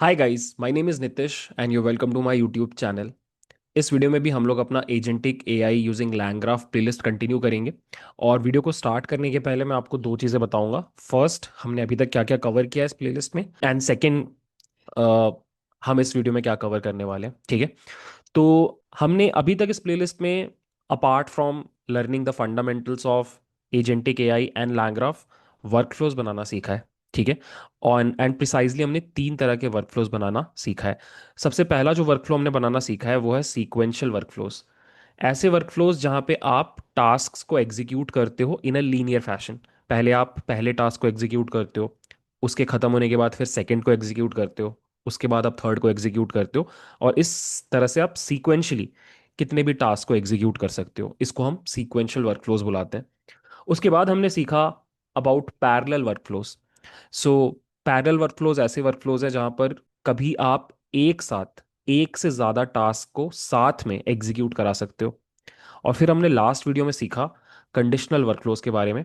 Hi guys, my name is Nitish and you welcome to my YouTube channel. इस video में भी हम लोग अपना agentic AI using LangGraph playlist continue करेंगे। और वीडियो को स्टार्ट करने के पहले मैं आपको दो चीज़ें बताऊंगा। फर्स्ट, हमने अभी तक क्या क्या कवर किया है इस प्लेलिस्ट में, एंड सेकंड, हम इस वीडियो में क्या कवर करने वाले हैं। ठीक है। तो हमने अभी तक इस प्लेलिस्ट में, apart from learning the fundamentals of agentic AI and LangGraph, workflows बनाना सीखा है। ठीक है। ऑन एंड प्रिसाइजली हमने तीन तरह के वर्कफ्लोज बनाना सीखा है। सबसे पहला जो वर्कफ्लो हमने बनाना सीखा है वो है सीक्वेंशियल वर्कफ्लोज। ऐसे वर्कफ्लोज जहाँ पे आप टास्क को एग्जीक्यूट करते हो इन अ लीनियर फैशन। पहले आप पहले टास्क को एग्जीक्यूट करते हो, उसके खत्म होने के बाद फिर सेकंड को एग्जीक्यूट करते हो, उसके बाद आप थर्ड को एग्जीक्यूट करते हो, और इस तरह से आप सीक्वेंशली कितने भी टास्क को एग्जीक्यूट कर सकते हो। इसको हम सीक्वेंशियल वर्कफ्लोज बुलाते हैं। उसके बाद हमने सीखा about parallel workflows. So parallel workflows ऐसे वर्कफ्लोज हैं जहां पर कभी आप एक साथ एक से ज्यादा टास्क को साथ में एग्जीक्यूट करा सकते हो। और फिर हमने लास्ट वीडियो में सीखा कंडीशनल वर्कफ्लोज के बारे में,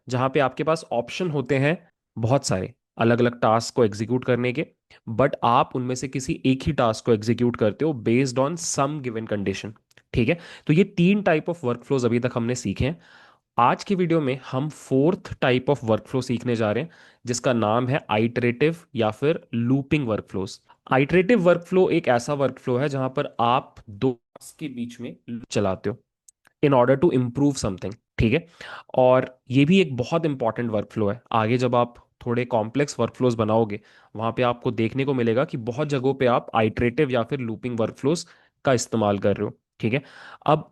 जहां पे आपके पास ऑप्शन होते हैं बहुत सारे अलग अलग टास्क को एग्जीक्यूट करने के, बट आप उनमें से किसी एक ही टास्क को एग्जीक्यूट करते हो based on some given condition. ठीक है। तो ये तीन टाइप ऑफ वर्कफ्लोज अभी तक हमने सीखे हैं। आज की वीडियो में हम फोर्थ टाइप ऑफ वर्कफ्लो सीखने जा रहे हैं, जिसका नाम है आइटरेटिव या फिर लूपिंग वर्कफ्लोज। आइटरेटिव वर्कफ्लो एक ऐसा वर्कफ्लो है जहां पर आप दो टास्क के बीच में loop चलाते हो in order to improve something. ठीक है। और ये भी एक बहुत इंपॉर्टेंट वर्कफ्लो है। आगे जब आप थोड़े कॉम्प्लेक्स वर्कफ्लोज बनाओगे, वहां पे आपको देखने को मिलेगा कि बहुत जगहों पे आप आइटरेटिव या फिर लूपिंग वर्कफ्लोज का इस्तेमाल कर रहे हो। ठीक है। अब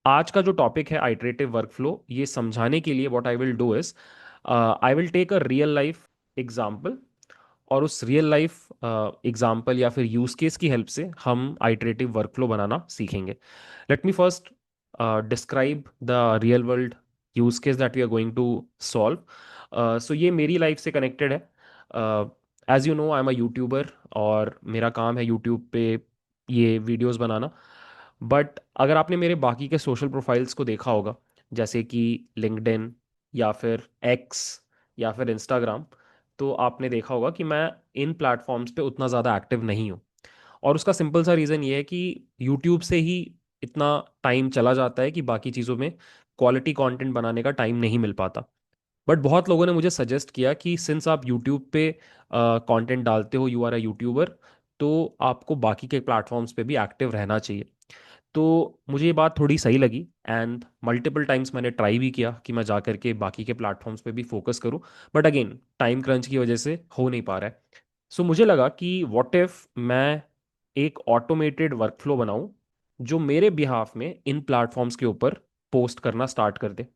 आज का जो टॉपिक है आइटरेटिव वर्कफ्लो, ये समझाने के लिए what I will do is I will take a real life example, और उस रियल लाइफ एग्जांपल या फिर यूज केस की हेल्प से हम आइटरेटिव वर्कफ्लो बनाना सीखेंगे। Let me first describe the real world use case that we are going to solve. So ये मेरी लाइफ से कनेक्टेड है। As you know, I am a YouTuber और मेरा काम है यूट्यूब पे ये वीडियोस बनाना। बट अगर आपने मेरे बाकी के सोशल प्रोफाइल्स को देखा होगा, जैसे कि लिंक्डइन या फिर एक्स या फिर इंस्टाग्राम, तो आपने देखा होगा कि मैं इन प्लेटफॉर्म्स पे उतना ज़्यादा एक्टिव नहीं हूँ। और उसका सिंपल सा रीज़न ये है कि यूट्यूब से ही इतना टाइम चला जाता है कि बाकी चीज़ों में क्वालिटी कंटेंट बनाने का टाइम नहीं मिल पाता। बट बहुत लोगों ने मुझे सजेस्ट किया कि सिंस आप यूट्यूब पे कंटेंट डालते हो, यू आर अ यूट्यूबर, तो आपको बाकी के प्लेटफॉर्म्स पे भी एक्टिव रहना चाहिए। तो मुझे ये बात थोड़ी सही लगी, एंड मल्टीपल टाइम्स मैंने ट्राई भी किया कि मैं जा करके बाकी के प्लेटफॉर्म्स पे भी फोकस करूं। बट अगेन टाइम क्रंच की वजह से हो नहीं पा रहा है। सो मुझे लगा कि व्हाट इफ मैं एक ऑटोमेटेड वर्कफ्लो बनाऊं जो मेरे बिहाफ में इन प्लेटफॉर्म्स के ऊपर पोस्ट करना स्टार्ट कर दे।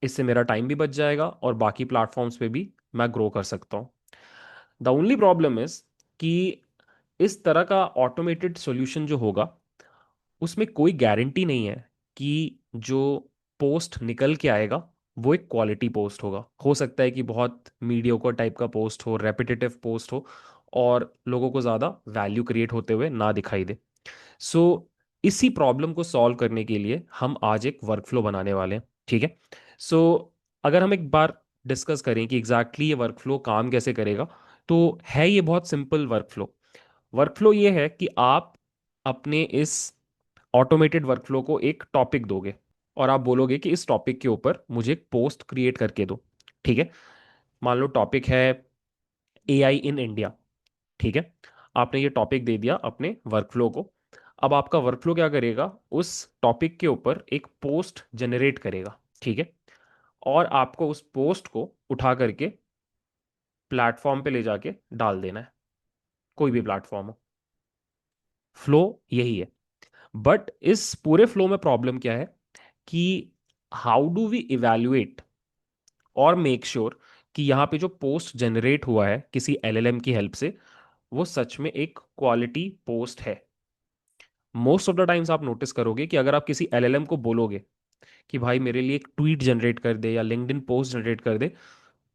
इससे मेरा टाइम भी बच जाएगा और बाकी प्लेटफॉर्म्स पे भी मैं ग्रो कर सकता हूँ। द ओनली प्रॉब्लम इज कि इस तरह का ऑटोमेटेड सॉल्यूशन जो होगा, उसमें कोई गारंटी नहीं है कि जो पोस्ट निकल के आएगा वो एक क्वालिटी पोस्ट होगा। हो सकता है कि बहुत मीडियोकर टाइप का पोस्ट हो, रेपिटेटिव पोस्ट हो, और लोगों को ज़्यादा वैल्यू क्रिएट होते हुए ना दिखाई दे। सो इसी प्रॉब्लम को सॉल्व करने के लिए हम आज एक वर्कफ्लो बनाने वाले हैं। ठीक है। सो अगर हम एक बार डिस्कस करें कि एग्जैक्टली ये वर्कफ्लो काम कैसे करेगा, तो है ये बहुत सिंपल वर्कफ्लो। वर्कफ्लो ये है कि आप अपने इस ऑटोमेटेड वर्कफ्लो को एक टॉपिक दोगे, और आप बोलोगे कि इस टॉपिक के ऊपर मुझे एक पोस्ट क्रिएट करके दो। ठीक है। मान लो टॉपिक है एआई इन इंडिया। ठीक है। आपने ये टॉपिक दे दिया अपने वर्कफ्लो को। अब आपका वर्कफ्लो क्या करेगा, उस टॉपिक के ऊपर एक पोस्ट जनरेट करेगा। ठीक है। और आपको उस पोस्ट को उठा करके प्लेटफॉर्म पे ले जाके डाल देना है, कोई भी प्लेटफॉर्म हो। फ्लो यही है। बट इस पूरे फ्लो में प्रॉब्लम क्या है कि हाउ डू वी इवैल्यूएट और मेक श्योर कि यहाँ पे जो पोस्ट जनरेट हुआ है किसी एलएलएम की हेल्प से, वो सच में एक क्वालिटी पोस्ट है। मोस्ट ऑफ द टाइम्स आप नोटिस करोगे कि अगर आप किसी एलएलएम को बोलोगे कि भाई मेरे लिए एक ट्वीट जनरेट कर दे या लिंक्डइन पोस्ट जनरेट कर दे,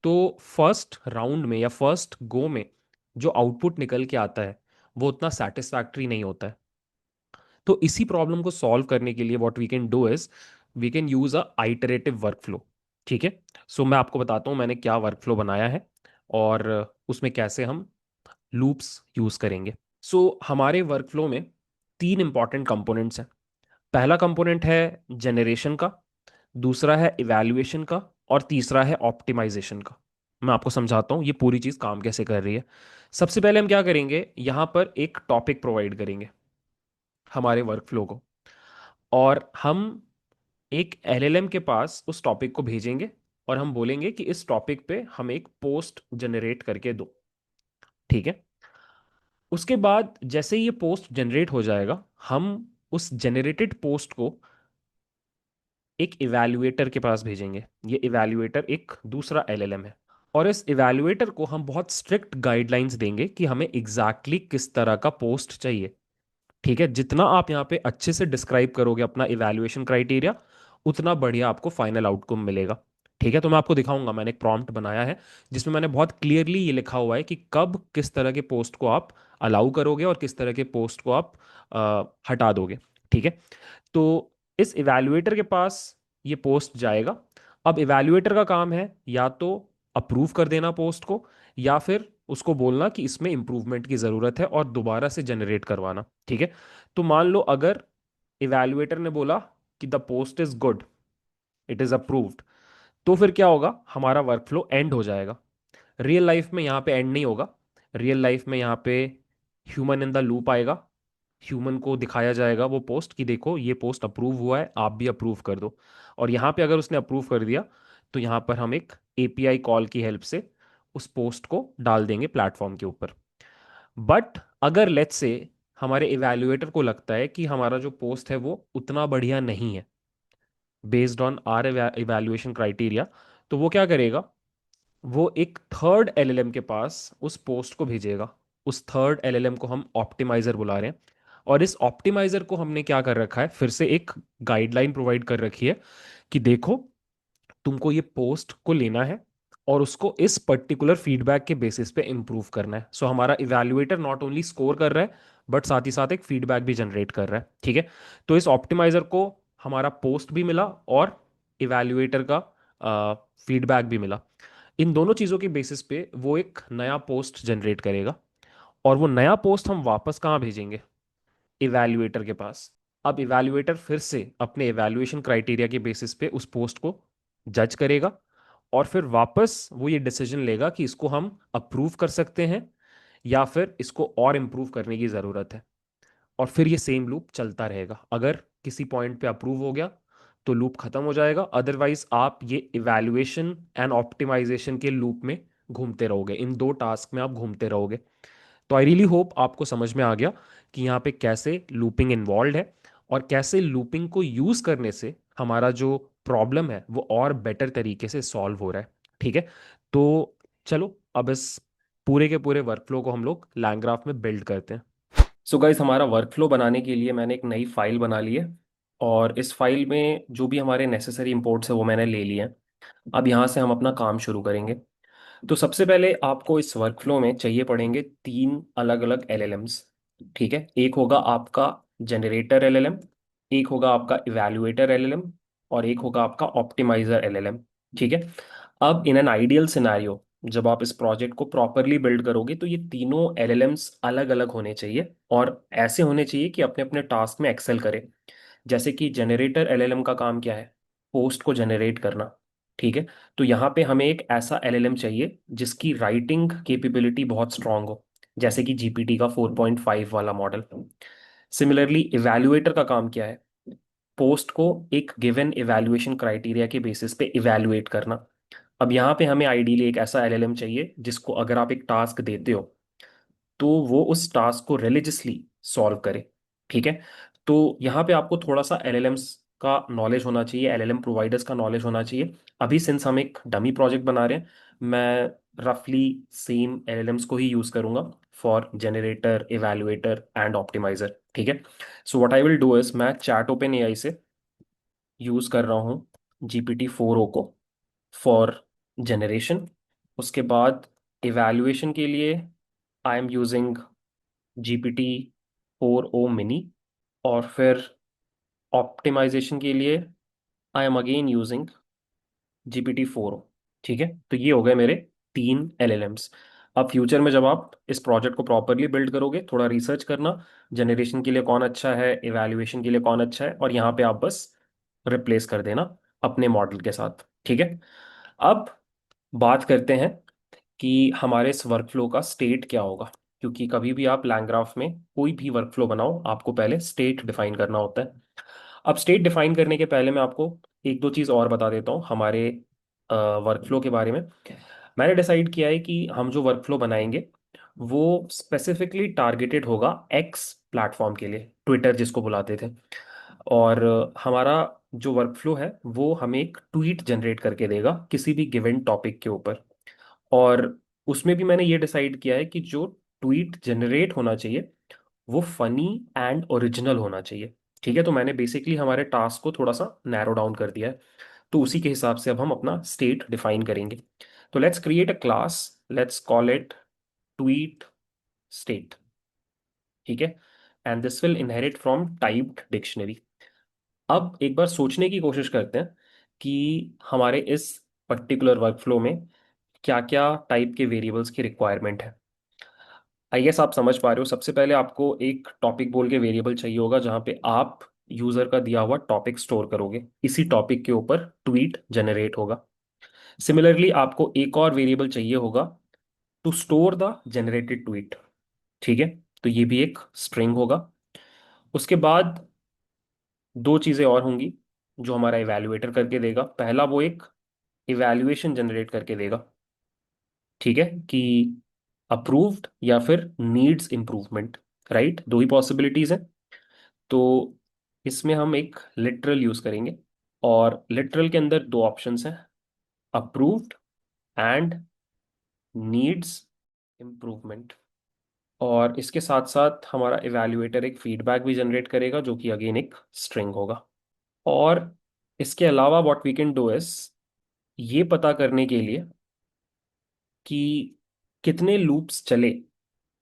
तो फर्स्ट राउंड में या फर्स्ट गो में जो आउटपुट निकल के आता है वो उतना सेटिस्फैक्टरी नहीं होता है। तो इसी प्रॉब्लम को सॉल्व करने के लिए what we can do is we can use a iterative workflow. ठीक है। सो मैं आपको बताता हूँ मैंने क्या वर्कफ्लो बनाया है और उसमें कैसे हम लूप्स यूज करेंगे। सो हमारे वर्कफ्लो में तीन इंपॉर्टेंट कंपोनेंट्स हैं। पहला कंपोनेंट है जनरेशन का, दूसरा है इवैल्यूएशन का, और तीसरा है ऑप्टिमाइजेशन का। मैं आपको समझाता हूँ ये पूरी चीज़ काम कैसे कर रही है। सबसे पहले हम क्या करेंगे, यहाँ पर एक टॉपिक प्रोवाइड करेंगे हमारे वर्कफ्लो को, और हम एक एलएलएम के पास उस टॉपिक को भेजेंगे और हम बोलेंगे कि इस टॉपिक पे हम एक पोस्ट जनरेट करके दो। ठीक है। उसके बाद जैसे ही ये पोस्ट जनरेट हो जाएगा, हम उस जनरेटेड पोस्ट को एक इवैल्यूएटर के पास भेजेंगे। ये इवैल्यूएटर एक दूसरा एलएलएम है, और इस इवैल्यूएटर को हम बहुत स्ट्रिक्ट गाइडलाइंस देंगे कि हमें एग्जैक्टली किस तरह का पोस्ट चाहिए। ठीक है। जितना आप यहाँ पे अच्छे से डिस्क्राइब करोगे अपना इवैल्यूएशन क्राइटेरिया, उतना बढ़िया आपको फाइनल आउटकम मिलेगा। ठीक है। तो मैं आपको दिखाऊंगा, मैंने एक प्रॉम्प्ट बनाया है जिसमें मैंने बहुत क्लियरली ये लिखा हुआ है कि कब किस तरह के पोस्ट को आप अलाउ करोगे और किस तरह के पोस्ट को आप हटा दोगे। ठीक है। तो इस इवैल्यूएटर के पास ये पोस्ट जाएगा। अब इवैल्यूएटर का काम है या तो अप्रूव कर देना पोस्ट को, या फिर उसको बोलना कि इसमें इंप्रूवमेंट की ज़रूरत है और दोबारा से जनरेट करवाना। ठीक है। तो मान लो अगर इवैल्यूएटर ने बोला कि the post is good, it is approved, तो फिर क्या होगा, हमारा वर्कफ्लो एंड हो जाएगा। रियल लाइफ में यहाँ पे एंड नहीं होगा। रियल लाइफ में यहाँ पे ह्यूमन इन द लूप आएगा। ह्यूमन को दिखाया जाएगा वो पोस्ट कि देखो ये पोस्ट अप्रूव हुआ है, आप भी अप्रूव कर दो। और यहाँ पे अगर उसने अप्रूव कर दिया, तो यहाँ पर हम एक एपीआई कॉल की हेल्प से उस पोस्ट को डाल देंगे प्लेटफॉर्म के ऊपर। बट अगर लेट्स से हमारे इवैल्यूएटर को लगता है कि हमारा जो पोस्ट है वो उतना बढ़िया नहीं है based on our evaluation criteria, तो वो क्या करेगा, वो एक थर्ड एलएलएम के पास उस पोस्ट को भेजेगा। उस थर्ड एलएलएम को हम ऑप्टिमाइजर बुला रहे हैं। और इस ऑप्टिमाइजर को हमने क्या कर रखा है, फिर से एक गाइडलाइन प्रोवाइड कर रखी है कि देखो तुमको ये पोस्ट को लेना है और उसको इस पर्टिकुलर फीडबैक के बेसिस पे इम्प्रूव करना है। सो हमारा इवैल्यूएटर नॉट ओनली स्कोर कर रहा है, बट साथ ही साथ एक फीडबैक भी जनरेट कर रहा है। ठीक है। तो इस ऑप्टिमाइजर को हमारा पोस्ट भी मिला और इवैल्यूएटर का फीडबैक भी मिला। इन दोनों चीज़ों के बेसिस पे वो एक नया पोस्ट जनरेट करेगा, और वो नया पोस्ट हम वापस कहाँ भेजेंगे, इवैल्यूएटर के पास। अब इवैल्यूएटर फिर से अपने इवैल्यूएशन क्राइटेरिया के बेसिस पे उस पोस्ट को जज करेगा, और फिर वापस वो ये डिसीजन लेगा कि इसको हम अप्रूव कर सकते हैं या फिर इसको और इम्प्रूव करने की ज़रूरत है। और फिर ये सेम लूप चलता रहेगा। अगर किसी पॉइंट पे अप्रूव हो गया तो लूप खत्म हो जाएगा, अदरवाइज आप ये इवैल्यूएशन एंड ऑप्टिमाइजेशन के लूप में घूमते रहोगे, इन दो टास्क में आप घूमते रहोगे। तो आई रियली होप आपको समझ में आ गया कि यहाँ पे कैसे लूपिंग इन्वॉल्व है और कैसे लूपिंग को यूज करने से हमारा जो प्रॉब्लम है वो और बेटर तरीके से सॉल्व हो रहा है। ठीक है। तो चलो अब इस पूरे के पूरे वर्कफ्लो को हम लोग लैंग्राफ में बिल्ड करते हैं। सो गाइस, हमारा वर्कफ्लो बनाने के लिए मैंने एक नई फाइल बना ली है, और इस फाइल में जो भी हमारे नेसेसरी इंपोर्ट्स है वो मैंने ले लिए हैं। अब यहाँ से हम अपना काम शुरू करेंगे। तो सबसे पहले आपको इस वर्कफ्लो में चाहिए पड़ेंगे तीन अलग अलग एलएलएम्स। ठीक है। एक होगा आपका जनरेटर एलएलएम, एक होगा आपका इवैल्यूएटर एलएलएम, और एक होगा आपका ऑप्टिमाइजर एलएलएम। ठीक है। अब इन एन आइडियल सिनेरियो, जब आप इस प्रोजेक्ट को प्रॉपरली बिल्ड करोगे तो ये तीनों एलएलएम्स अलग अलग होने चाहिए, और ऐसे होने चाहिए कि अपने अपने टास्क में एक्सेल करें। जैसे कि जनरेटर एलएलएम का काम क्या है, पोस्ट को जनरेट करना। ठीक है। तो यहाँ पे हमें एक ऐसा एलएलएम चाहिए जिसकी राइटिंग कैपेबिलिटी बहुत स्ट्रांग हो, जैसे कि जीपीटी का 4.5 वाला मॉडल। सिमिलरली इवैल्यूएटर का काम क्या है, पोस्ट को एक गिवन इवैल्यूएशन क्राइटेरिया के बेसिस पे इवैल्यूएट करना। अब यहाँ पे हमें आइडियली एक ऐसा एलएलएम चाहिए जिसको अगर आप एक टास्क देते हो तो वो उस टास्क को रिलीजियसली सॉल्व करे। ठीक है। तो यहाँ पे आपको थोड़ा सा एलएलएम्स का नॉलेज होना चाहिए, एलएलएम प्रोवाइडर्स का नॉलेज होना चाहिए। अभी सिंस हम एक डमी प्रोजेक्ट बना रहे हैं, मैं रफली सेम एलएलएम्स को ही यूज करूंगा for generator, evaluator and optimiser. ठीक है। So what I will do is, मैं चैट ओपन एआई से यूज कर रहा हूँ GPT-4o को फॉर जनरेशन। उसके बाद इवैल्यूएशन के लिए I am using GPT-4o mini, और फिर ऑप्टिमाइजेशन के लिए I am again using GPT-4o। ठीक है। तो ये हो गए मेरे तीन एलएलएम्स। अब फ्यूचर में जब आप इस प्रोजेक्ट को प्रॉपरली बिल्ड करोगे, थोड़ा रिसर्च करना, जनरेशन के लिए कौन अच्छा है, इवैल्यूएशन के लिए कौन अच्छा है, और यहाँ पे आप बस रिप्लेस कर देना अपने मॉडल के साथ। ठीक है। अब बात करते हैं कि हमारे इस वर्कफ्लो का स्टेट क्या होगा, क्योंकि कभी भी आप लैंग्राफ में कोई भी वर्कफ्लो बनाओ, आपको पहले स्टेट डिफाइन करना होता है। अब स्टेट डिफाइन करने के पहले मैं आपको एक दो चीज़ और बता देता हूँ हमारे वर्कफ्लो के बारे में। मैंने डिसाइड किया है कि हम जो वर्कफ्लो बनाएंगे वो स्पेसिफिकली टारगेटेड होगा एक्स प्लेटफॉर्म के लिए, ट्विटर जिसको बुलाते थे। और हमारा जो वर्कफ्लो है वो हमें एक ट्वीट जनरेट करके देगा किसी भी गिवन टॉपिक के ऊपर। और उसमें भी मैंने ये डिसाइड किया है कि जो ट्वीट जनरेट होना चाहिए वो फनी एंड ओरिजिनल होना चाहिए। ठीक है, तो मैंने बेसिकली हमारे टास्क को थोड़ा सा नैरो डाउन कर दिया है। तो उसी के हिसाब से अब हम अपना स्टेट डिफाइन करेंगे। तो let's create a class, let's call it tweet state. ठीक है, and this will inherit from typed dictionary. अब एक बार सोचने की कोशिश करते हैं कि हमारे इस पर्टिकुलर वर्कफ्लो में क्या क्या टाइप के वेरिएबल्स की रिक्वायरमेंट है। आई गेस आप समझ पा रहे हो, सबसे पहले आपको एक टॉपिक बोल के वेरिएबल चाहिए होगा जहां पे आप यूजर का दिया हुआ टॉपिक स्टोर करोगे, इसी टॉपिक के ऊपर ट्वीट जनरेट होगा। सिमिलरली आपको एक और वेरिएबल चाहिए होगा to store the generated tweet. ठीक है, तो ये भी एक स्ट्रिंग होगा। उसके बाद दो चीजें और होंगी जो हमारा इवैल्यूएटर करके देगा। पहला, वो एक इवैल्यूएशन जनरेट करके देगा। ठीक है, कि अप्रूव्ड या फिर नीड्स इम्प्रूवमेंट। राइट, दो ही पॉसिबिलिटीज हैं। तो इसमें हम एक लिटरल यूज करेंगे, और लिटरल के अंदर दो ऑप्शंस हैं, अप्रूव्ड एंड नीड्स इम्प्रूवमेंट। और इसके साथ साथ हमारा इवैल्यूएटर एक फीडबैक भी जनरेट करेगा जो कि अगेन एक स्ट्रिंग होगा। और इसके अलावा what we can do is, ये पता करने के लिए कि कितने लूप्स चले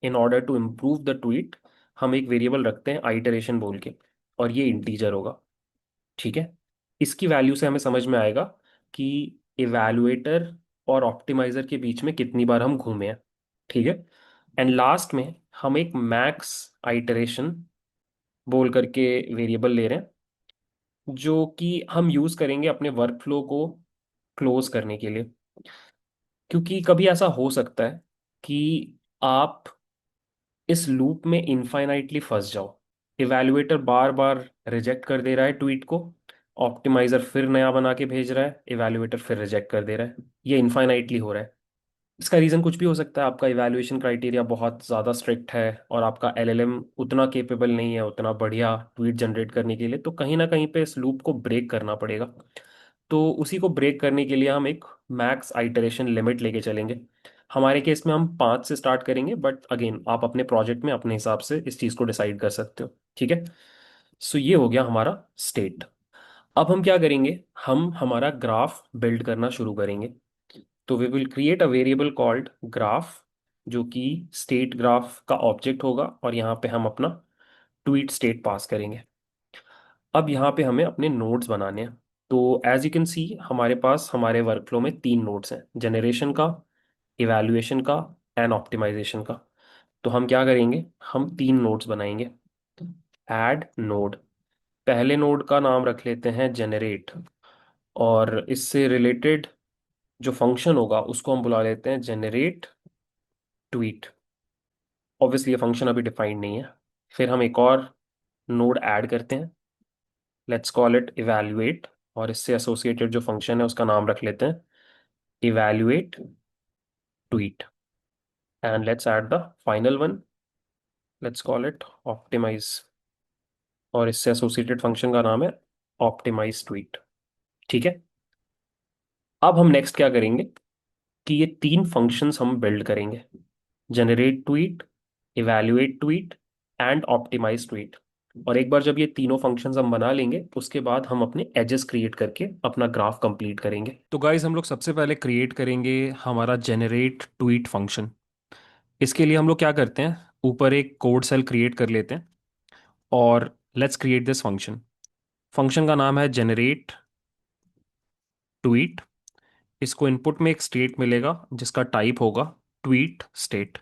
in order to improve the tweet, हम एक वेरिएबल रखते हैं आइटरेशन बोल के, और ये इंटीजर होगा। ठीक है, इसकी वैल्यू से हमें समझ में आएगा कि इवैल्यूएटर और ऑप्टिमाइजर के बीच में कितनी बार हम घूमे हैं। ठीक है, एंड लास्ट में हम एक मैक्स आइटरेशन बोल करके वेरिएबल ले रहे हैं जो कि हम यूज करेंगे अपने वर्कफ्लो को क्लोज करने के लिए। क्योंकि कभी ऐसा हो सकता है कि आप इस लूप में इनफाइनाइटली फंस जाओ। इवैल्यूएटर बार बार रिजेक्ट कर दे रहा है ट्वीट को, ऑप्टिमाइजर फिर नया बना के भेज रहा है, इवैल्यूएटर फिर रिजेक्ट कर दे रहा है, ये इनफाइनाइटली हो रहा है। इसका रीज़न कुछ भी हो सकता है, आपका इवैल्यूएशन क्राइटेरिया बहुत ज़्यादा स्ट्रिक्ट है और आपका एलएलएम उतना केपेबल नहीं है उतना बढ़िया ट्वीट जनरेट करने के लिए, तो कहीं ना कहीं पे इस लूप को ब्रेक करना पड़ेगा। तो उसी को ब्रेक करने के लिए हम एक मैक्स आइटरेशन लिमिट लेके चलेंगे। हमारे केस में हम 5 से स्टार्ट करेंगे, बट अगेन आप अपने प्रोजेक्ट में अपने हिसाब से इस चीज़ को डिसाइड कर सकते हो। ठीक है, सो ये हो गया हमारा स्टेट। अब हम क्या करेंगे, हम हमारा ग्राफ बिल्ड करना शुरू करेंगे। तो we will create a variable called graph, जो कि स्टेट ग्राफ का ऑब्जेक्ट होगा, और यहाँ पे हम अपना ट्वीट स्टेट पास करेंगे। अब यहाँ पे हमें अपने नोड्स बनाने हैं। तो एज यू कैन सी हमारे पास हमारे वर्कफ्लो में 3 नोड्स हैं, जनरेशन का, इवैल्यूएशन का एंड ऑप्टिमाइजेशन का। तो हम क्या करेंगे, हम 3 नोड्स बनाएंगे। ऐड नोड, पहले नोड का नाम रख लेते हैं जनरेट, और इससे रिलेटेड जो फंक्शन होगा उसको हम बुला लेते हैं जनरेट ट्वीट। ऑब्वियसली ये फंक्शन अभी डिफाइंड नहीं है। फिर हम एक और नोड ऐड करते हैं, लेट्स कॉल इट इवैल्यूएट, और इससे एसोसिएटेड जो फंक्शन है उसका नाम रख लेते हैं evaluate tweet. And let's add the final one, let's call it optimise, और इससे एसोसिएटेड फंक्शन का नाम है ऑप्टिमाइज ट्वीट। ठीक है, अब हम नेक्स्ट क्या करेंगे कि ये 3 फंक्शंस हम बिल्ड करेंगे, generate tweet, evaluate tweet and optimise tweet. और एक बार जब ये तीनों फंक्शंस हम बना लेंगे उसके बाद हम अपने एजेस क्रिएट करके अपना ग्राफ कंप्लीट करेंगे। तो गाइज हम लोग सबसे पहले क्रिएट करेंगे हमारा जनरेट ट्वीट फंक्शन। इसके लिए हम लोग क्या करते हैं, ऊपर एक कोड सेल क्रिएट कर लेते हैं, और let's create this function. Function का नाम है जनरेट ट्वीट। इसको इनपुट में एक स्टेट मिलेगा जिसका टाइप होगा ट्वीट स्टेट।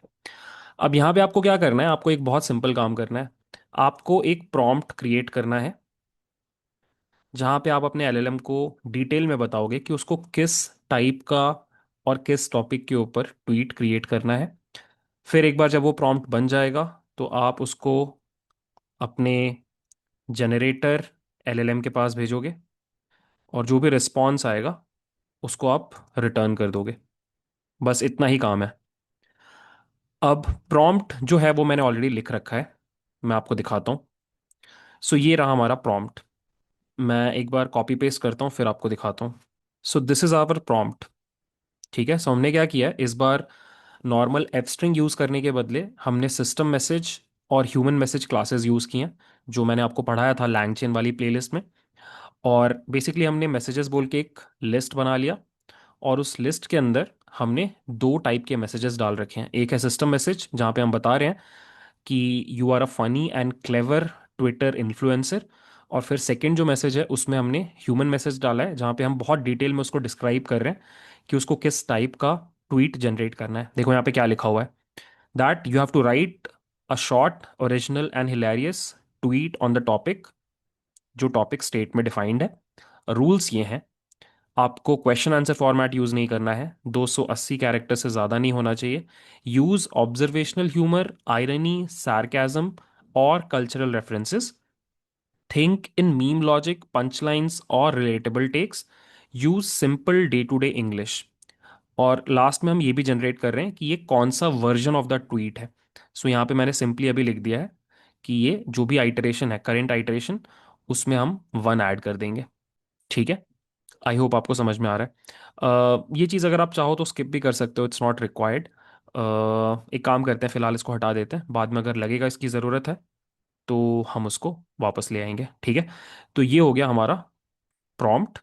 अब यहाँ पे आपको क्या करना है, आपको एक बहुत सिंपल काम करना है। आपको एक प्रॉम्प्ट क्रिएट करना है जहाँ पे आप अपने एलएलएम को डिटेल में बताओगे कि उसको किस टाइप का और किस टॉपिक के ऊपर ट्वीट क्रिएट करना है। फिर एक बार जब वो प्रॉम्प्ट बन जाएगा तो आप उसको अपने जनरेटर एलएलएम के पास भेजोगे, और जो भी रिस्पॉन्स आएगा उसको आप रिटर्न कर दोगे। बस इतना ही काम है। अब प्रॉम्प्ट जो है वो मैंने ऑलरेडी लिख रखा है, मैं आपको दिखाता हूँ। सो ये रहा हमारा प्रॉम्प्ट। मैं एक बार कॉपी पेस्ट करता हूँ फिर आपको दिखाता हूँ। So this is our prompt. ठीक है, सो हमने क्या किया है इस बार, नॉर्मल एफ स्ट्रिंग यूज़ करने के बदले हमने सिस्टम मैसेज और ह्यूमन मैसेज क्लासेस यूज़ किए हैं, जो मैंने आपको पढ़ाया था लैंगचेन वाली प्लेलिस्ट में। और बेसिकली हमने मैसेजेस बोल के एक लिस्ट बना लिया, और उस लिस्ट के अंदर हमने दो टाइप के मैसेजेस डाल रखे हैं। एक है सिस्टम मैसेज जहाँ पे हम बता रहे हैं कि you are a funny and clever Twitter influencer. और फिर सेकंड जो मैसेज है उसमें हमने ह्यूमन मैसेज डाला है, जहाँ पे हम बहुत डिटेल में उसको डिस्क्राइब कर रहे हैं कि उसको किस टाइप का ट्वीट जनरेट करना है। देखो यहाँ पे क्या लिखा हुआ है, that you have to write a short original and hilarious tweet on the topic, जो टॉपिक स्टेट में डिफाइंड है। रूल्स ये हैं, आपको क्वेश्चन आंसर फॉर्मेट यूज नहीं करना है, 280 कैरेक्टर से ज्यादा नहीं होना चाहिए। Use observational humour, irony, sarcasm और cultural references. Think in meme logic, punch lines और relatable takes. Use simple day to day English. और लास्ट में हम ये भी जनरेट कर रहे हैं कि ये कौन सा वर्जन ऑफ द ट्वीट है। सो यहाँ पे मैंने सिंपली अभी लिख दिया है कि ये जो भी आइटरेशन है, करेंट आइटरेशन, उसमें हम 1 ऐड कर देंगे। ठीक है, आई होप आपको समझ में आ रहा है। ये चीज़ अगर आप चाहो तो स्किप भी कर सकते हो, इट्स नॉट रिक्वायर्ड। एक काम करते हैं, फिलहाल इसको हटा देते हैं, बाद में अगर लगेगा इसकी ज़रूरत है तो हम उसको वापस ले आएंगे। ठीक है, तो ये हो गया हमारा प्रॉम्प्ट।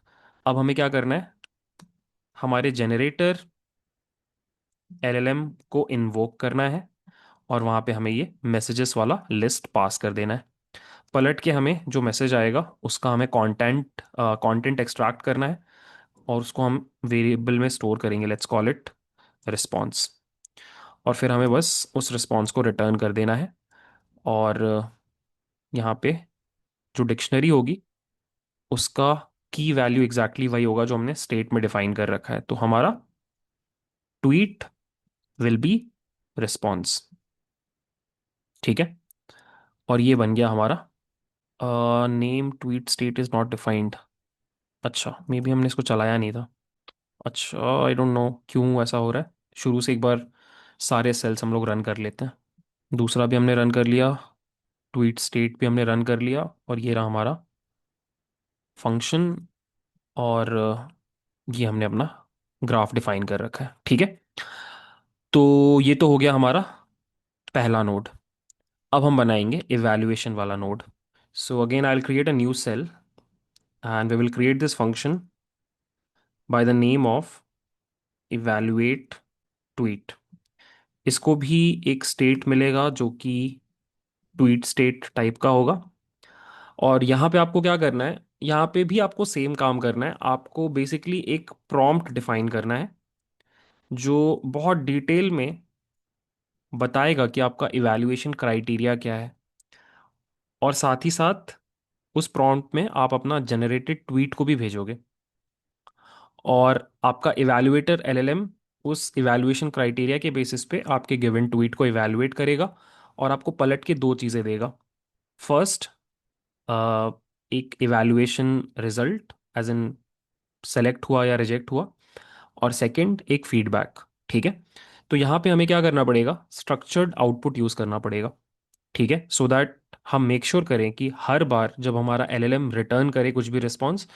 अब हमें क्या करना है, हमारे जेनरेटर एलएलएम को इन्वोक करना है, और वहाँ पे हमें ये मैसेजेस वाला लिस्ट पास कर देना है। पलट के हमें जो मैसेज आएगा उसका हमें कंटेंट एक्सट्रैक्ट करना है, और उसको हम वेरिएबल में स्टोर करेंगे, लेट्स कॉल इट रिस्पॉन्स। और फिर हमें बस उस रिस्पॉन्स को रिटर्न कर देना है। और यहाँ पे जो डिक्शनरी होगी उसका की वैल्यू एग्जैक्टली वही होगा जो हमने स्टेट में डिफाइन कर रखा है। तो हमारा ट्वीट विल बी रिस्पॉन्स। ठीक है, और ये बन गया हमारा name tweet state is not defined. अच्छा, मे बी हमने इसको चलाया नहीं था। अच्छा, आई डोंट नो क्यों ऐसा हो रहा है। शुरू से एक बार सारे सेल्स हम लोग रन कर लेते हैं। दूसरा भी हमने रन कर लिया, ट्वीट स्टेट भी हमने रन कर लिया, और ये रहा हमारा फंक्शन। और ये हमने अपना ग्राफ डिफाइन कर रखा है। ठीक है, तो ये तो हो गया हमारा पहला नोड। अब हम बनाएंगे इवैल्यूएशन वाला node. So again I will create a new cell and we will create this function by the name of evaluate tweet. इसको भी एक स्टेट मिलेगा जो कि ट्वीट स्टेट टाइप का होगा। और यहाँ पे आपको क्या करना है, यहाँ पे भी आपको सेम काम करना है। आपको बेसिकली एक प्रॉम्प्ट डिफाइन करना है जो बहुत डिटेल में बताएगा कि आपका इवैल्यूएशन क्राइटेरिया क्या है। और साथ ही साथ उस प्रॉम्प्ट में आप अपना जनरेटेड ट्वीट को भी भेजोगे, और आपका इवैल्यूएटर एलएलएम उस इवैल्यूएशन क्राइटेरिया के बेसिस पे आपके गिवन ट्वीट को इवैल्यूएट करेगा, और आपको पलट के दो चीज़ें देगा। फर्स्ट, एक evaluation result, as in select हुआ या रिजेक्ट हुआ। और सेकंड, एक फीडबैक। ठीक है, तो यहाँ पे हमें क्या करना पड़ेगा, स्ट्रक्चर्ड आउटपुट यूज़ करना पड़ेगा। ठीक है, सो दैट हम मेक श्योर करें कि हर बार जब हमारा एलएलएम रिटर्न करे कुछ भी रिस्पॉन्स,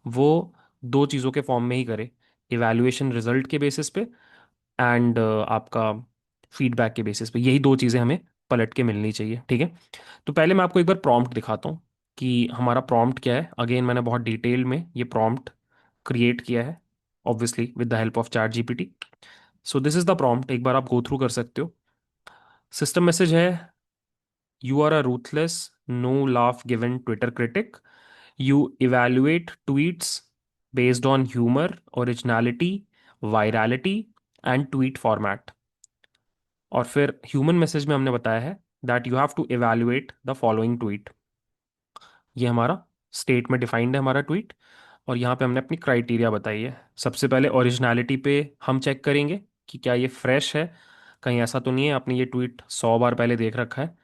वो दो चीज़ों के फॉर्म में ही करे, इवैल्यूएशन रिजल्ट के बेसिस पे एंड आपका फीडबैक के बेसिस पे। यही दो चीज़ें हमें पलट के मिलनी चाहिए। ठीक है, तो पहले मैं आपको एक बार प्रॉम्प्ट दिखाता हूँ कि हमारा प्रॉम्प्ट क्या है। अगेन मैंने बहुत डिटेल में ये प्रॉम्प्ट क्रिएट किया है, obviously with the help of chat GPT. So this is the prompt, एक बार आप गो थ्रू कर सकते हो। सिस्टम मैसेज है, you are a ruthless, no laugh given Twitter critic. You evaluate tweets based on humour, originality, virality and tweet format. और फिर human message में हमने बताया है that you have to evaluate the following tweet. ये हमारा state में defined है हमारा ट्वीट। और यहाँ पे हमने अपनी क्राइटेरिया बताई है। सबसे पहले ओरिजिनलिटी पे हम चेक करेंगे कि क्या ये फ्रेश है, कहीं ऐसा तो नहीं है आपने ये ट्वीट 100 बार पहले देख रखा है।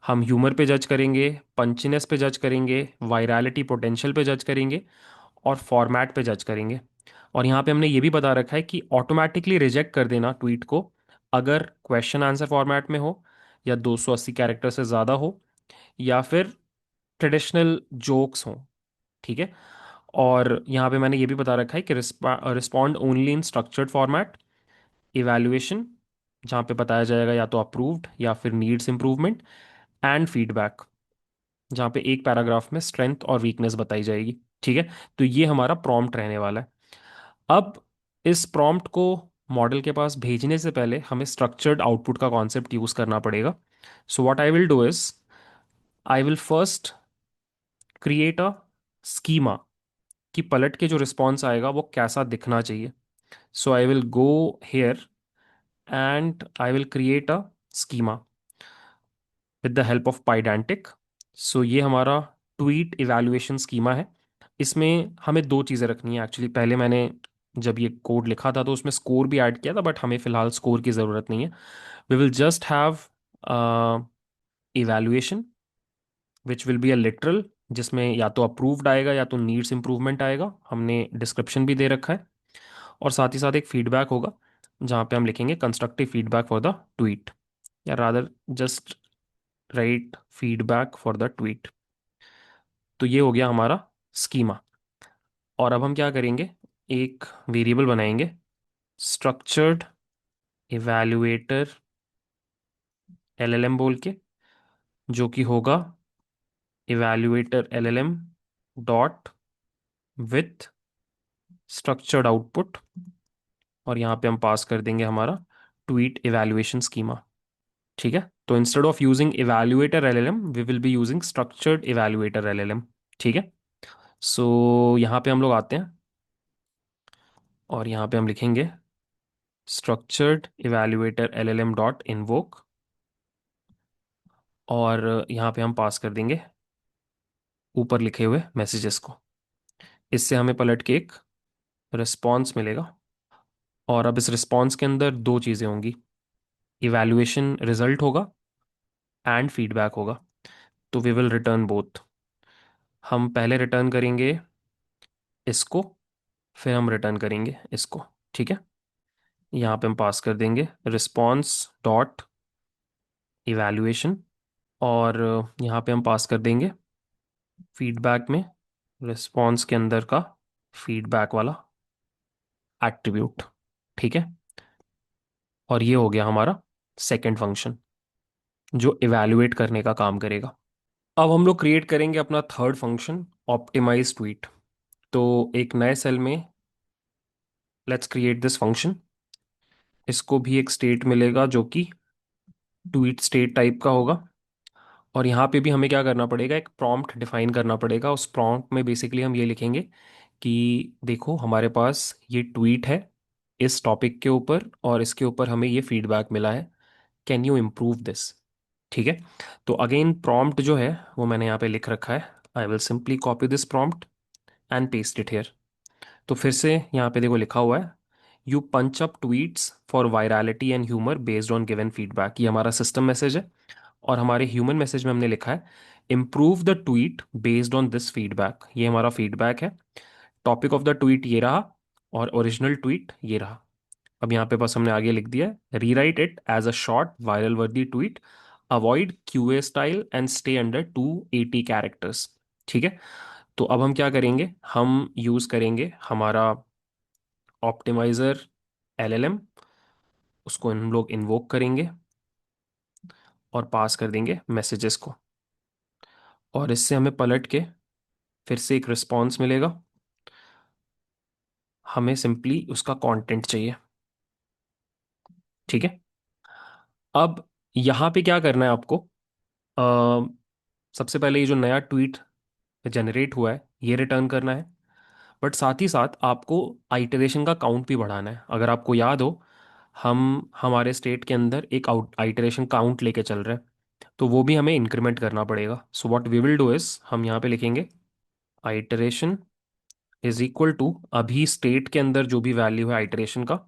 हम ह्यूमर पे जज करेंगे, पंचीनेस पे जज करेंगे, वायरलिटी पोटेंशियल पे जज करेंगे, और फॉर्मेट पे जज करेंगे। और यहाँ पे हमने ये भी बता रखा है कि ऑटोमेटिकली रिजेक्ट कर देना ट्वीट को अगर क्वेश्चन आंसर फॉर्मेट में हो, या 280 कैरेक्टर से ज़्यादा हो, या फिर ट्रेडिशनल जोक्स हों। ठीक है। और यहाँ पे मैंने ये भी बता रखा है कि respond only in structured format, evaluation जहाँ पे बताया जाएगा या तो अप्रूव्ड या फिर नीड्स इम्प्रूवमेंट, एंड फीडबैक जहाँ पे एक पैराग्राफ में स्ट्रेंथ और वीकनेस बताई जाएगी। ठीक है। तो ये हमारा प्रॉम्प्ट रहने वाला है। अब इस प्रॉम्प्ट को मॉडल के पास भेजने से पहले हमें स्ट्रक्चर्ड आउटपुट का कॉन्सेप्ट यूज करना पड़ेगा। So what I will do is I will first create a schema कि पलट के जो रिस्पॉन्स आएगा वो कैसा दिखना चाहिए। So I will go here and I will create a schema with the help of Pydantic. So ये हमारा ट्वीट इवैल्यूएशन स्कीमा है। इसमें हमें दो चीज़ें रखनी है एक्चुअली। पहले मैंने जब ये कोड लिखा था तो उसमें स्कोर भी ऐड किया था, बट हमें फिलहाल स्कोर की ज़रूरत नहीं है। We will just have evaluation which will be a literal, जिसमें या तो अप्रूव्ड आएगा या तो नीड्स इम्प्रूवमेंट आएगा। हमने डिस्क्रिप्शन भी दे रखा है। और साथ ही साथ एक फीडबैक होगा जहाँ पे हम लिखेंगे constructive feedback for the tweet, या rather just write feedback for the tweet. तो ये हो गया हमारा स्कीमा। और अब हम क्या करेंगे, एक वेरिएबल बनाएंगे स्ट्रक्चर्ड इवैल्यूएटर एलएलएम बोल के, जो कि होगा evaluator LLM dot with structured output. और यहाँ पे हम पास कर देंगे हमारा ट्वीट इवैल्यूएशन स्कीमा। ठीक है। तो instead of using evaluator LLM we will be using structured evaluator LLM. ठीक है। सो यहाँ पे हम लोग आते हैं और यहाँ पे हम लिखेंगे structured evaluator LLM dot invoke. और यहाँ पे हम पास कर देंगे ऊपर लिखे हुए मैसेजेस को। इससे हमें पलट के एक रिस्पॉन्स मिलेगा। और अब इस रिस्पॉन्स के अंदर दो चीज़ें होंगी, इवैल्यूएशन रिजल्ट होगा एंड फीडबैक होगा। तो वी विल रिटर्न बोथ। हम पहले रिटर्न करेंगे इसको, फिर हम रिटर्न करेंगे इसको। ठीक है। यहाँ पे हम पास कर देंगे रिस्पॉन्स डॉट इवैल्यूएशन, और यहाँ पे हम पास कर देंगे फीडबैक में रिस्पॉन्स के अंदर का फीडबैक वाला एट्रीब्यूट। ठीक है। और ये हो गया हमारा सेकंड फंक्शन जो इवैल्यूएट करने का काम करेगा। अब हम लोग क्रिएट करेंगे अपना थर्ड फंक्शन ऑप्टिमाइज ट्वीट। तो एक नए सेल में लेट्स क्रिएट दिस फंक्शन। इसको भी एक स्टेट मिलेगा जो कि ट्वीट स्टेट टाइप का होगा। और यहाँ पे भी हमें क्या करना पड़ेगा, एक प्रॉम्प्ट डिफाइन करना पड़ेगा। उस प्रॉम्प्ट में बेसिकली हम ये लिखेंगे कि देखो हमारे पास ये ट्वीट है इस टॉपिक के ऊपर, और इसके ऊपर हमें ये फीडबैक मिला है, कैन यू इम्प्रूव दिस। ठीक है। तो अगेन प्रॉम्प्ट जो है वो मैंने यहाँ पे लिख रखा है। I will simply copy this prompt and paste it here. तो फिर से यहाँ पे देखो लिखा हुआ है you punch up tweets for virality and humour based on given feedback. ये हमारा सिस्टम मैसेज है। और हमारे ह्यूमन मैसेज में हमने लिखा है improve the tweet based on this feedback. ये हमारा फीडबैक है। टॉपिक ऑफ द ट्वीट ये रहा, और ओरिजिनल ट्वीट ये रहा। अब यहाँ पे बस हमने आगे लिख दिया है rewrite it as a short viral worthy tweet, avoid QA style and stay under 280 characters. ठीक है। तो अब हम क्या करेंगे, हम यूज करेंगे हमारा ऑप्टिमाइजर एलएलएम। उसको हम लोग इन्वोक करेंगे और पास कर देंगे मैसेजेस को। और इससे हमें पलट के फिर से एक रिस्पॉन्स मिलेगा। हमें सिंपली उसका कंटेंट चाहिए। ठीक है। अब यहाँ पे क्या करना है आपको, अ, सबसे पहले ये जो नया ट्वीट जनरेट हुआ है ये रिटर्न करना है। बट साथ ही साथ आपको आइटरेशन का काउंट भी बढ़ाना है। अगर आपको याद हो हम हमारे स्टेट के अंदर एक आउट आइटरेशन काउंट लेके चल रहे हैं, तो वो भी हमें इंक्रीमेंट करना पड़ेगा। So what we will do is, हम यहाँ पे लिखेंगे आइटरेशन इज इक्वल टू, अभी स्टेट के अंदर जो भी वैल्यू है आइटरेशन का,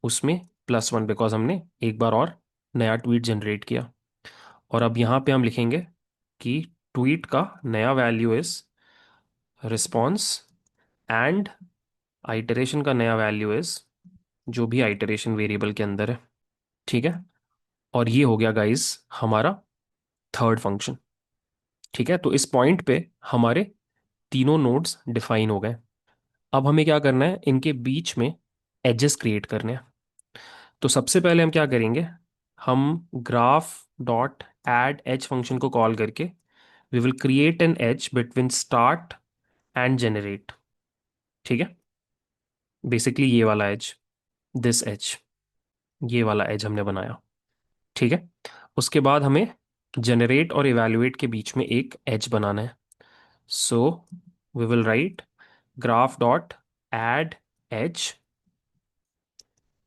उसमें +1, बिकॉज हमने एक बार और नया ट्वीट जनरेट किया। और अब यहाँ पे हम लिखेंगे कि ट्वीट का नया value is response and iteration का नया वैल्यू इज जो भी आइटरेशन वेरिएबल के अंदर है। ठीक है, और ये हो गया गाइस हमारा थर्ड फंक्शन। ठीक है, तो इस पॉइंट पे हमारे तीनों नोड्स डिफाइन हो गए। अब हमें क्या करना है, इनके बीच में एजेस क्रिएट करने हैं। तो सबसे पहले हम क्या करेंगे, हम graph dot add edge function को कॉल करके we will create an edge between start and generate. ठीक है, बेसिकली ये वाला एज, दिस एज, ये वाला एज हमने बनाया। ठीक है, उसके बाद हमें जनरेट और इवैल्यूएट के बीच में एक एज बनाना है। So we will write graph dot add edge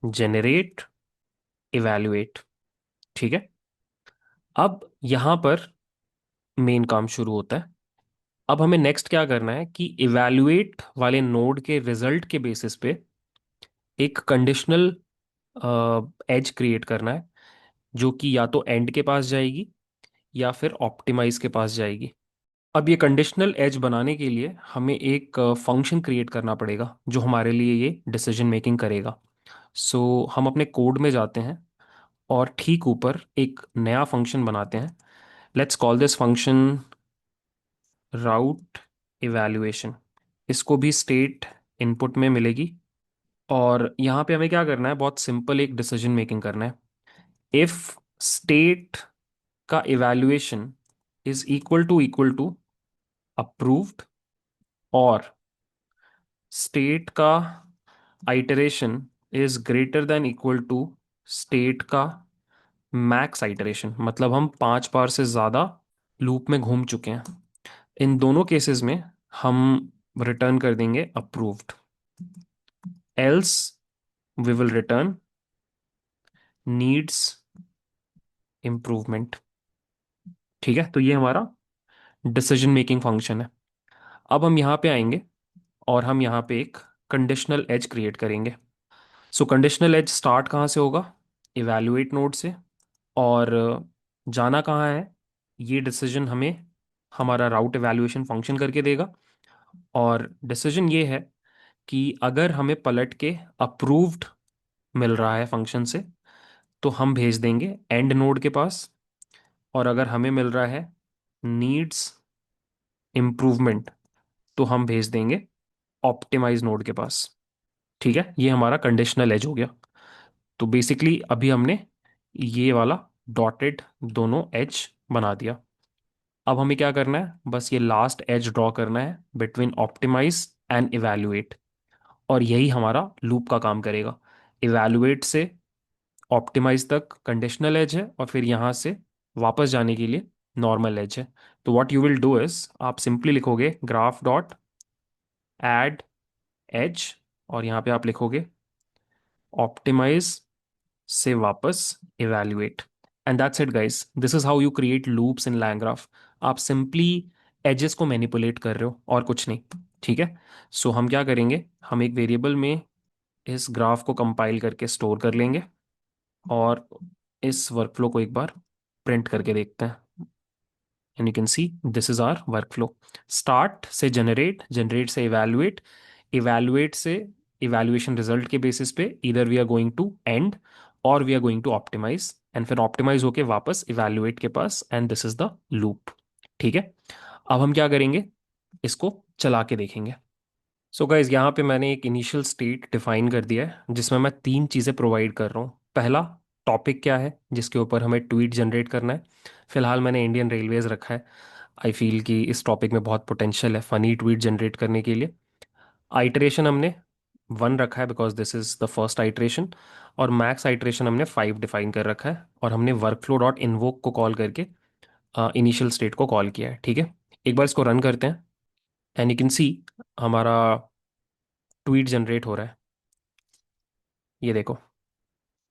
generate evaluate. ठीक है, अब यहां पर मेन काम शुरू होता है। अब हमें नेक्स्ट क्या करना है कि इवैल्यूएट वाले नोड के रिजल्ट के बेसिस पे एक कंडीशनल एज क्रिएट करना है, जो कि या तो एंड के पास जाएगी या फिर ऑप्टिमाइज के पास जाएगी। अब ये कंडीशनल एज बनाने के लिए हमें एक फंक्शन क्रिएट करना पड़ेगा जो हमारे लिए ये डिसीजन मेकिंग करेगा। सो हम अपने कोड में जाते हैं और ठीक ऊपर एक नया फंक्शन बनाते हैं। Let's call this function route evaluation. इसको भी स्टेट इनपुट में मिलेगी। और यहाँ पे हमें क्या करना है, बहुत सिंपल एक डिसीजन मेकिंग करना है। इफ स्टेट का evaluation is equal to approved, और स्टेट का iteration is greater than equal to state का मैक्स आइटरेशन, मतलब हम 5 बार से ज़्यादा लूप में घूम चुके हैं, इन दोनों केसेस में हम रिटर्न कर देंगे approved. Else we will return needs improvement. ठीक है, तो ये हमारा डिसीजन मेकिंग फंक्शन है। अब हम यहाँ पे आएंगे और हम यहाँ पे एक कंडीशनल एज क्रिएट करेंगे। सो कंडीशनल एज स्टार्ट कहाँ से होगा, इवैल्यूएट नोड से। और जाना कहाँ है, ये डिसीजन हमें हमारा राउट इवैल्यूएशन फंक्शन करके देगा। और डिसीजन ये है कि अगर हमें पलट के अप्रूव्ड मिल रहा है फंक्शन से, तो हम भेज देंगे एंड नोड के पास। और अगर हमें मिल रहा है नीड्स इम्प्रूवमेंट, तो हम भेज देंगे ऑप्टिमाइज नोड के पास। ठीक है, ये हमारा कंडीशनल एज हो गया। तो बेसिकली अभी हमने ये वाला डॉटेड दोनों एज बना दिया। अब हमें क्या करना है, बस ये लास्ट एज ड्रॉ करना है बिटवीन ऑप्टिमाइज एंड इवैल्यूएट, और यही हमारा लूप का काम करेगा। इवैल्यूएट से ऑप्टिमाइज तक कंडीशनल एज है, और फिर यहाँ से वापस जाने के लिए नॉर्मल एज है। तो what you will do is, आप सिंपली लिखोगे ग्राफ डॉट एड एज, और यहाँ पे आप लिखोगे ऑप्टिमाइज से वापस evaluate. And that's it guys, this is how you create loops in LangGraph। आप सिंपली एजेस को मैनिपुलेट कर रहे हो और कुछ नहीं। ठीक है, सो हम क्या करेंगे, हम एक वेरिएबल में इस ग्राफ को कंपाइल करके स्टोर कर लेंगे, और इस वर्कफ्लो को एक बार प्रिंट करके देखते हैं। And you can see this is our workflow. Start से जनरेट, जनरेट से इवैल्यूएट, इवैल्यूएट से इवैल्यूएशन रिजल्ट के बेसिस पे इधर we are going to end और we are going to optimize, and फिर ऑप्टिमाइज होके वापस इवैल्यूएट के पास, and this is the loop. ठीक है, अब हम क्या करेंगे, इसको चला के देखेंगे। सो गाइज, यहाँ पे मैंने एक इनिशियल स्टेट डिफाइन कर दिया है जिसमें मैं तीन चीज़ें प्रोवाइड कर रहा हूँ। पहला, टॉपिक क्या है जिसके ऊपर हमें ट्वीट जनरेट करना है। फिलहाल मैंने इंडियन रेलवेज रखा है। आई फील कि इस टॉपिक में बहुत पोटेंशियल है फनी ट्वीट जनरेट करने के लिए। आइटरेशन हमने 1 रखा है because this is the first iteration. और मैक्स आइटरेशन हमने 5 डिफाइन कर रखा है, और हमने वर्कफ्लो डॉट इन्वोक को कॉल करके इनिशियल स्टेट को कॉल किया है। ठीक है, एक बार इसको रन करते हैं, एंड यू कैन सी हमारा ट्वीट जनरेट हो रहा है। ये देखो,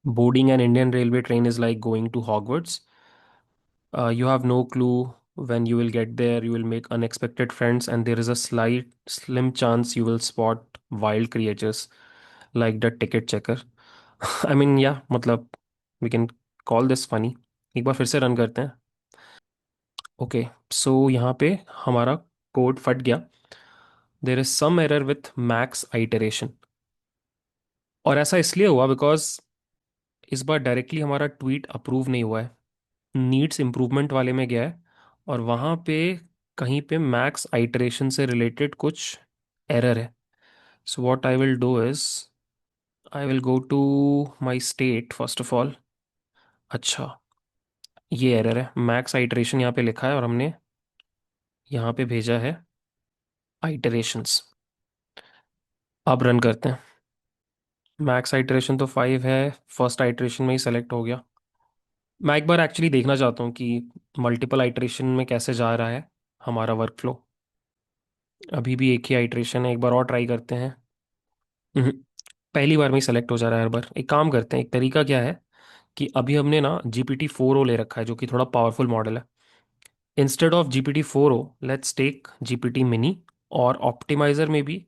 Boarding an Indian railway train is like going to Hogwarts. You have no clue when you will get there. You will make unexpected friends, and there is a slim chance you will spot wild creatures like the ticket checker. I mean, yeah, मतलब we can call this funny. एक बार फिर से run करते हैं. Okay, सो यहाँ पे हमारा code फट गया. There is some error with max iteration. और ऐसा इसलिए हुआ बिकॉज इस बार डायरेक्टली हमारा ट्वीट अप्रूव नहीं हुआ है. नीड्स इम्प्रूवमेंट वाले में गया है, और वहाँ पे कहीं पे मैक्स आइटरेशन से रिलेटेड कुछ एरर है. So what I will do is I will go to my state first of all. अच्छा, ये एरर है. मैक्स आइटरेशन यहाँ पे लिखा है और हमने यहाँ पे भेजा है आइटरेशंस. अब रन करते हैं. मैक्स आइटरेशन तो 5 है. फर्स्ट आइटरेशन में ही सेलेक्ट हो गया. मैं एक बार एक्चुअली देखना चाहता हूँ कि मल्टीपल आइटरेशन में कैसे जा रहा है हमारा वर्कफ्लो. अभी भी एक ही आइटरेशन है. एक बार और ट्राई करते हैं. हम्म, पहली बार में ही सेलेक्ट हो जा रहा है हर बार. एक काम करते हैं, एक तरीका क्या है कि अभी हमने ना GPT-4o ले रखा है जो कि थोड़ा पावरफुल मॉडल है. Instead of GPT-4o let's take GPT mini. और ऑप्टिमाइजर में भी,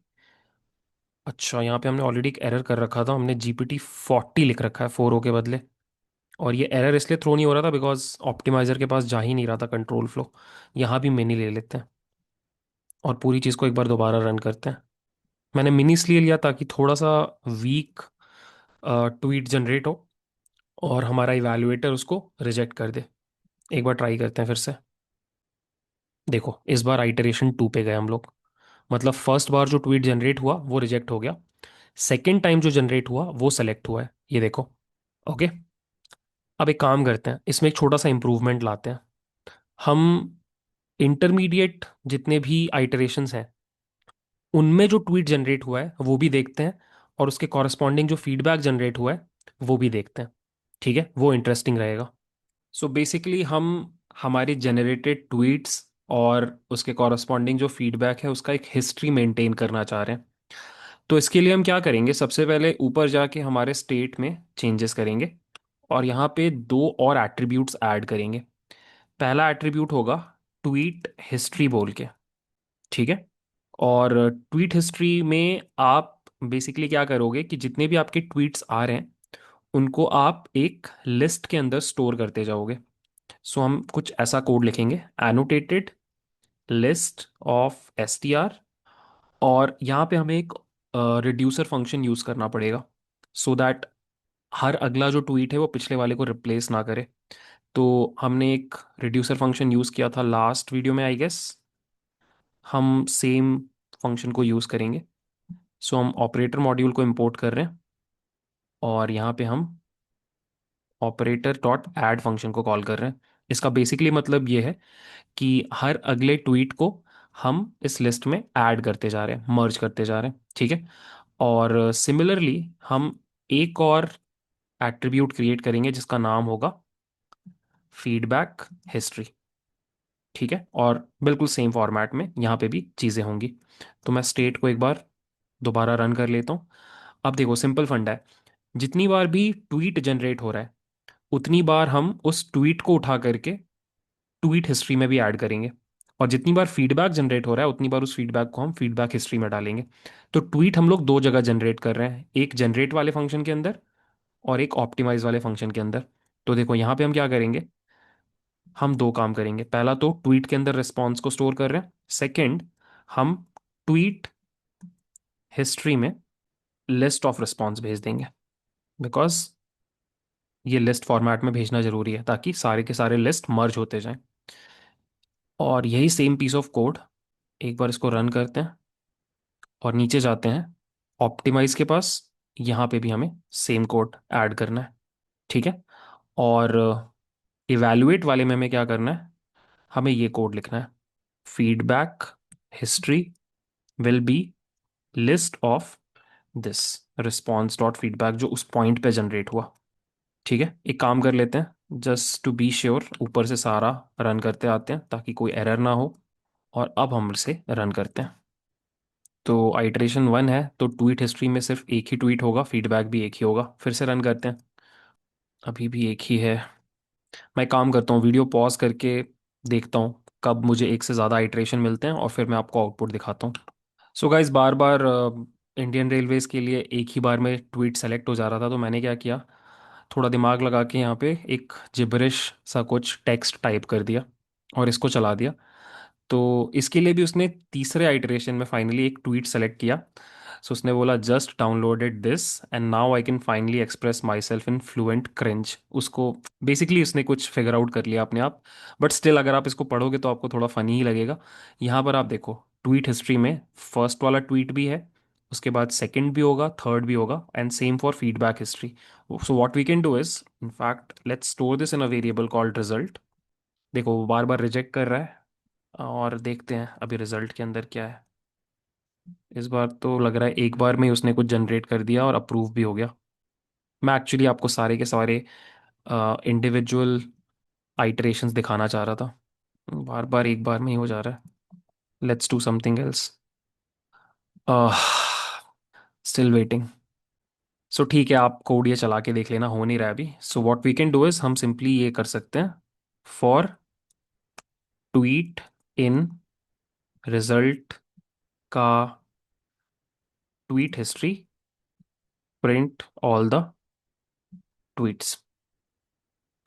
अच्छा यहाँ पे हमने ऑलरेडी एक एरर कर रखा था. हमने GPT-40 लिख रखा है 4o के बदले. और ये एरर इसलिए थ्रो नहीं हो रहा था बिकॉज ऑप्टिमाइजर के पास जा ही नहीं रहा था कंट्रोल फ्लो. यहाँ भी मिनी ले लेते हैं और पूरी चीज़ को एक बार दोबारा रन करते हैं. मैंने मिनी इसलिए लिया ताकि थोड़ा सा वीक ट्वीट जनरेट हो और हमारा इवैल्यूएटर उसको रिजेक्ट कर दे. एक बार ट्राई करते हैं फिर से. देखो, इस बार आइटरेशन 2 पे गए हम लोग. मतलब फर्स्ट बार जो ट्वीट जनरेट हुआ वो रिजेक्ट हो गया. सेकेंड टाइम जो जनरेट हुआ वो सेलेक्ट हुआ है, ये देखो. ओके, अब एक काम करते हैं, इसमें एक छोटा सा इंप्रूवमेंट लाते हैं. हम इंटरमीडिएट जितने भी आइटरेशंस हैं उनमें जो ट्वीट जनरेट हुआ है वो भी देखते हैं, और उसके कॉरस्पॉन्डिंग जो फीडबैक जनरेट हुआ है वो भी देखते हैं. ठीक है, वो इंटरेस्टिंग रहेगा. सो बेसिकली हम हमारी जनरेटेड ट्वीट्स और उसके कॉरस्पॉन्डिंग जो फीडबैक है उसका एक हिस्ट्री मेंटेन करना चाह रहे हैं. तो इसके लिए हम क्या करेंगे, सबसे पहले ऊपर जाके हमारे स्टेट में चेंजेस करेंगे और यहाँ पे दो और एट्रीब्यूट्स ऐड करेंगे. पहला एट्रीब्यूट होगा ट्वीट हिस्ट्री बोल के. ठीक है. और ट्वीट हिस्ट्री में आप बेसिकली क्या करोगे कि जितने भी आपके ट्वीट्स आ रहे हैं उनको आप एक लिस्ट के अंदर स्टोर करते जाओगे. सो हम कुछ ऐसा कोड लिखेंगे, एनोटेटेड लिस्ट ऑफ STR. और यहाँ पे हमें एक रिड्यूसर फंक्शन यूज करना पड़ेगा सो दैट हर अगला जो ट्वीट है वो पिछले वाले को रिप्लेस ना करे. तो हमने एक रिड्यूसर फंक्शन यूज किया था लास्ट वीडियो में आई गेस. हम सेम फंक्शन को यूज करेंगे. सो हम ऑपरेटर मॉड्यूल को इंपोर्ट कर रहे हैं और यहाँ पे हम ऑपरेटर डॉट ऐड फंक्शन को कॉल कर रहे हैं. इसका बेसिकली मतलब ये है कि हर अगले ट्वीट को हम इस लिस्ट में ऐड करते जा रहे हैं, मर्ज करते जा रहे हैं. ठीक है. और सिमिलरली हम एक और एट्रीब्यूट क्रिएट करेंगे जिसका नाम होगा फीडबैक हिस्ट्री. ठीक है, और बिल्कुल सेम फॉर्मेट में यहाँ पे भी चीज़ें होंगी. तो मैं स्टेट को एक बार दोबारा रन कर लेता हूँ. अब देखो, सिंपल फंडा है. जितनी बार भी ट्वीट जनरेट हो रहा है उतनी बार हम उस ट्वीट को उठा करके ट्वीट हिस्ट्री में भी ऐड करेंगे. और जितनी बार फीडबैक जनरेट हो रहा है उतनी बार उस फीडबैक को हम फीडबैक हिस्ट्री में डालेंगे. तो ट्वीट हम लोग दो जगह जनरेट कर रहे हैं, एक जनरेट वाले फंक्शन के अंदर और एक ऑप्टिमाइज वाले फंक्शन के अंदर. तो देखो यहाँ पे हम क्या करेंगे, हम दो काम करेंगे. पहला तो ट्वीट के अंदर रिस्पॉन्स को स्टोर कर रहे हैं. सेकंड, हम ट्वीट हिस्ट्री में लिस्ट ऑफ रिस्पॉन्स भेज देंगे बिकॉज ये लिस्ट फॉर्मेट में भेजना जरूरी है ताकि सारे के सारे लिस्ट मर्ज होते जाएं. और यही सेम पीस ऑफ कोड, एक बार इसको रन करते हैं और नीचे जाते हैं ऑप्टिमाइज के पास. यहाँ पे भी हमें सेम कोड ऐड करना है. ठीक है. और इवैल्यूएट वाले में हमें क्या करना है, हमें ये कोड लिखना है, feedback history will be list of this response dot feedback जो उस पॉइंट पे जनरेट हुआ. ठीक है, एक काम कर लेते हैं जस्ट टू बी श्योर, ऊपर से सारा रन करते आते हैं ताकि कोई एरर ना हो. और अब हम इसे रन करते हैं. तो आइटरेशन 1 है तो ट्वीट हिस्ट्री में सिर्फ एक ही ट्वीट होगा, फीडबैक भी एक ही होगा. फिर से रन करते हैं. अभी भी एक ही है। मैं काम करता हूँ, वीडियो पॉज करके देखता हूँ कब मुझे एक से ज़्यादा आइटरेशन मिलते हैं और फिर मैं आपको आउटपुट दिखाता हूँ। सो गाइस, बार बार इंडियन रेलवेज के लिए एक ही बार में ट्वीट सेलेक्ट हो जा रहा था, तो मैंने क्या किया, थोड़ा दिमाग लगा के यहाँ पे एक जिब्रिश सा कुछ टेक्स्ट टाइप कर दिया और इसको चला दिया। तो इसके लिए भी उसने तीसरे आइटरेशन में फाइनली एक ट्वीट सेलेक्ट किया। सो उसने बोला just downloaded this and now I can finally express myself in fluent French. उसको बेसिकली उसने कुछ फिगर आउट कर लिया अपने आप। बट स्टिल अगर आप इसको पढ़ोगे तो आपको थोड़ा फनी ही लगेगा। यहाँ पर आप देखो, ट्वीट हिस्ट्री में फर्स्ट वाला ट्वीट भी है, उसके बाद सेकंड भी होगा, थर्ड भी होगा, and same for feedback history. So what we can do is, in fact let's store this in a variable called result. देखो वो बार बार रिजेक्ट कर रहा है, और देखते हैं अभी रिजल्ट के अंदर क्या है। इस बार तो लग रहा है एक बार में ही उसने कुछ जनरेट कर दिया और अप्रूव भी हो गया। मैं एक्चुअली आपको सारे के सारे इंडिविजुअल आइटरेशंस दिखाना चाह रहा था। बार बार एक बार में ही हो जा रहा है। Let's do something else. Still waiting. So ठीक है, आप कोड ये चला के देख लेना, हो नहीं रहा है अभी। So what we can do is, हम सिंपली ये कर सकते हैं, फॉर ट्वीट इन रिजल्ट का tweet history print all the tweets.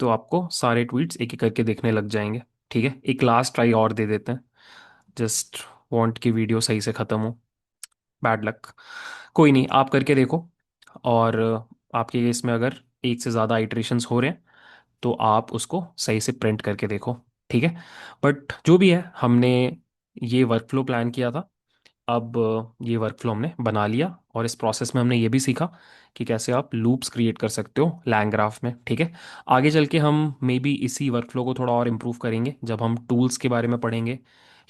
तो आपको सारे ट्वीट्स एक एक करके देखने लग जाएंगे। ठीक है, एक लास्ट ट्राई और दे देते हैं। जस्ट वांट की वीडियो सही से ख़त्म हो। Bad luck. कोई नहीं, आप करके देखो। और आपके केस में अगर एक से ज़्यादा आइटरेशंस हो रहे हैं तो आप उसको सही से प्रिंट करके देखो। ठीक है। बट जो भी है, हमने ये वर्कफ्लो प्लान किया था। अब ये वर्कफ्लो हमने बना लिया, और इस प्रोसेस में हमने ये भी सीखा कि कैसे आप लूप्स क्रिएट कर सकते हो लैंग्राफ में। ठीक है। आगे चल के हम मे बी इसी वर्कफ्लो को थोड़ा और इम्प्रूव करेंगे जब हम टूल्स के बारे में पढ़ेंगे,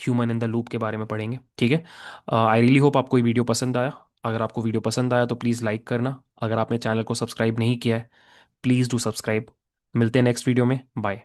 ह्यूमन इन द लूप के बारे में पढ़ेंगे। ठीक है। आई रियली होप आपको ये वीडियो पसंद आया। अगर आपको वीडियो पसंद आया तो प्लीज़ लाइक करना। अगर आपने चैनल को सब्सक्राइब नहीं किया है, प्लीज़ डू सब्सक्राइब। मिलते हैं नेक्स्ट वीडियो में। बाय।